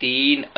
3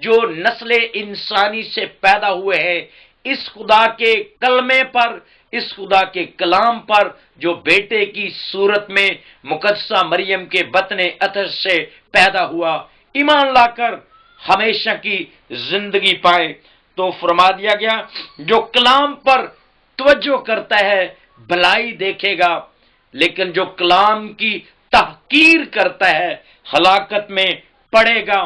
جو نسل انسانی سے پیدا ہوئے ہیں، اس خدا کے کلمے پر، اس خدا کے کلام پر جو بیٹے کی صورت میں مقدسہ مریم کے بطن اطہر سے پیدا ہوا، ایمان لا کر ہمیشہ کی زندگی پائے۔ تو فرما دیا گیا جو کلام پر توجہ کرتا ہے بھلائی دیکھے گا، لیکن جو کلام کی تحقیر کرتا ہے ہلاکت میں پڑے گا۔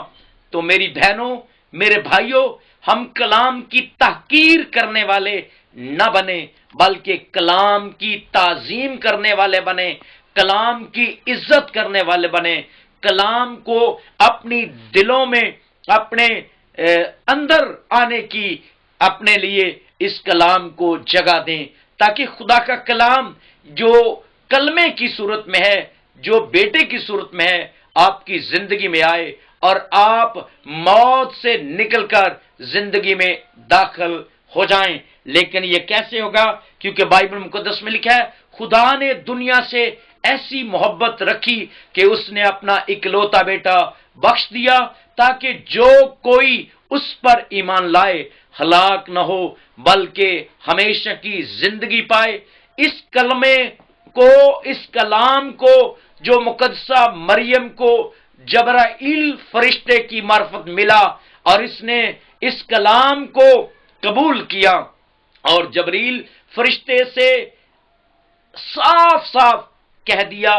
تو میری بہنوں، میرے بھائیوں، ہم کلام کی تحقیر کرنے والے نہ بنے، بلکہ کلام کی تعظیم کرنے والے بنے، کلام کی عزت کرنے والے بنے، کلام کو اپنی دلوں میں، اپنے اندر آنے کی اپنے لیے اس کلام کو جگہ دیں، تاکہ خدا کا کلام جو کلمے کی صورت میں ہے، جو بیٹے کی صورت میں ہے، آپ کی زندگی میں آئے اور آپ موت سے نکل کر زندگی میں داخل ہو جائیں۔ لیکن یہ کیسے ہوگا؟ کیونکہ بائبل مقدس میں لکھا ہے خدا نے دنیا سے ایسی محبت رکھی کہ اس نے اپنا اکلوتا بیٹا بخش دیا، تاکہ جو کوئی اس پر ایمان لائے ہلاک نہ ہو بلکہ ہمیشہ کی زندگی پائے۔ اس کلمے کو، اس کلام کو جو مقدسہ مریم کو جبرائیل فرشتے کی معرفت ملا، اور اس نے اس کلام کو قبول کیا، اور جبرائیل فرشتے سے صاف صاف کہہ دیا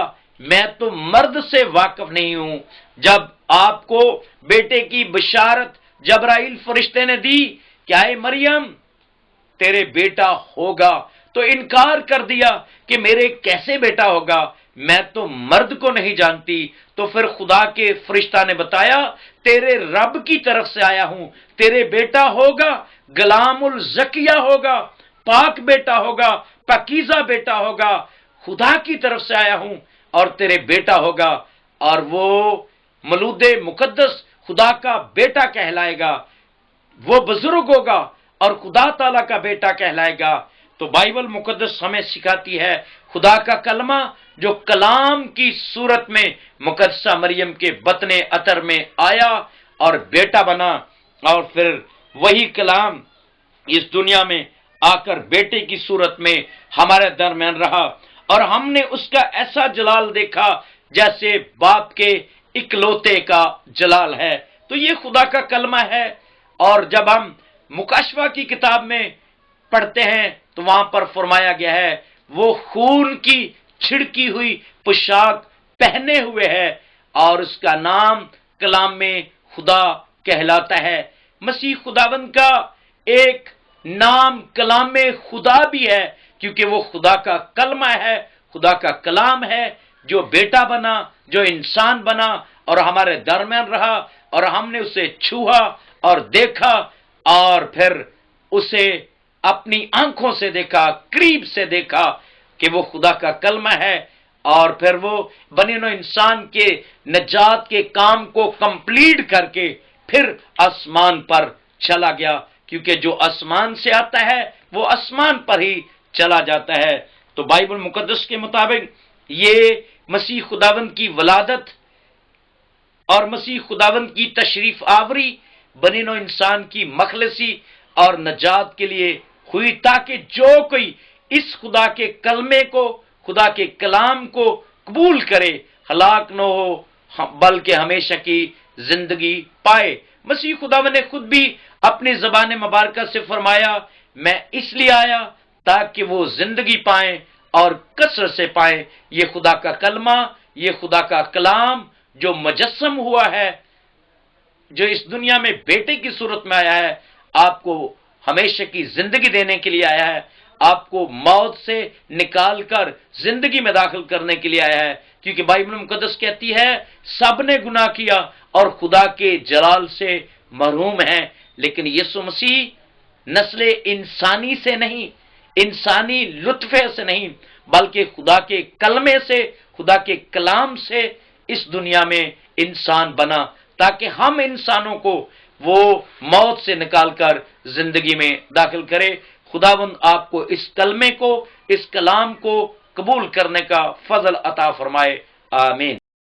میں تو مرد سے واقف نہیں ہوں۔ جب آپ کو بیٹے کی بشارت جبرائیل فرشتے نے دی کہ اے مریم تیرے بیٹا ہوگا، تو انکار کر دیا کہ میرے کیسے بیٹا ہوگا، میں تو مرد کو نہیں جانتی۔ تو پھر خدا کے فرشتہ نے بتایا تیرے رب کی طرف سے آیا ہوں، تیرے بیٹا ہوگا، غلام الزکیہ ہوگا، پاک بیٹا ہوگا، پاکیزہ بیٹا ہوگا، خدا کی طرف سے آیا ہوں اور تیرے بیٹا ہوگا، اور وہ مولود مقدس خدا کا بیٹا کہلائے گا، وہ بزرگ ہوگا اور خدا تعالیٰ کا بیٹا کہلائے گا۔ تو بائبل مقدس ہمیں سکھاتی ہے خدا کا کلمہ جو کلام کی صورت میں مقدسہ مریم کے بطن اطہر میں آیا اور بیٹا بنا، اور پھر وہی کلام اس دنیا میں آ کر بیٹے کی صورت میں ہمارے درمیان رہا، اور ہم نے اس کا ایسا جلال دیکھا جیسے باپ کے اکلوتے کا جلال ہے۔ تو یہ خدا کا کلمہ ہے۔ اور جب ہم مکاشفہ کی کتاب میں پڑھتے ہیں تو وہاں پر فرمایا گیا ہے وہ خون کی چھڑکی ہوئی پوشاک پہنے ہوئے ہے، اور اس کا نام کلام میں خدا کہلاتا ہے۔ مسیح خداوند کا ایک نام کلام خدا بھی ہے، کیونکہ وہ خدا کا کلمہ ہے، خدا کا کلام ہے جو بیٹا بنا، جو انسان بنا اور ہمارے درمیان رہا، اور ہم نے اسے چھوا اور دیکھا، اور پھر اسے اپنی آنکھوں سے دیکھا، قریب سے دیکھا کہ وہ خدا کا کلمہ ہے، اور پھر وہ بنی نوع انسان کے نجات کے کام کو کمپلیٹ کر کے پھر آسمان پر چلا گیا، کیونکہ جو آسمان سے آتا ہے وہ آسمان پر ہی چلا جاتا ہے۔ تو بائبل مقدس کے مطابق یہ مسیح خداوند کی ولادت اور مسیح خداوند کی تشریف آوری بنی نوع انسان کی مخلصی اور نجات کے لیے ہوئی، تاکہ جو کوئی اس خدا کے کلمے کو، خدا کے کلام کو قبول کرے ہلاک نہ ہو بلکہ ہمیشہ کی زندگی پائے۔ مسیح خداوند نے خود بھی اپنی زبان مبارکہ سے فرمایا میں اس لیے آیا تاکہ وہ زندگی پائیں اور کثرت سے پائیں۔ یہ خدا کا کلمہ، یہ خدا کا کلام جو مجسم ہوا ہے، جو اس دنیا میں بیٹے کی صورت میں آیا ہے، آپ کو ہمیشہ کی زندگی دینے کے لیے آیا ہے، آپ کو موت سے نکال کر زندگی میں داخل کرنے کے لیے آیا ہے، کیونکہ بائبل مقدس کہتی ہے سب نے گناہ کیا اور خدا کے جلال سے محروم ہیں، لیکن یسوع مسیح نسل انسانی سے نہیں، انسانی لطفے سے نہیں، بلکہ خدا کے کلمے سے، خدا کے کلام سے اس دنیا میں انسان بنا، تاکہ ہم انسانوں کو وہ موت سے نکال کر زندگی میں داخل کرے۔ خداوند آپ کو اس کلمے کو، اس کلام کو قبول کرنے کا فضل عطا فرمائے، آمین۔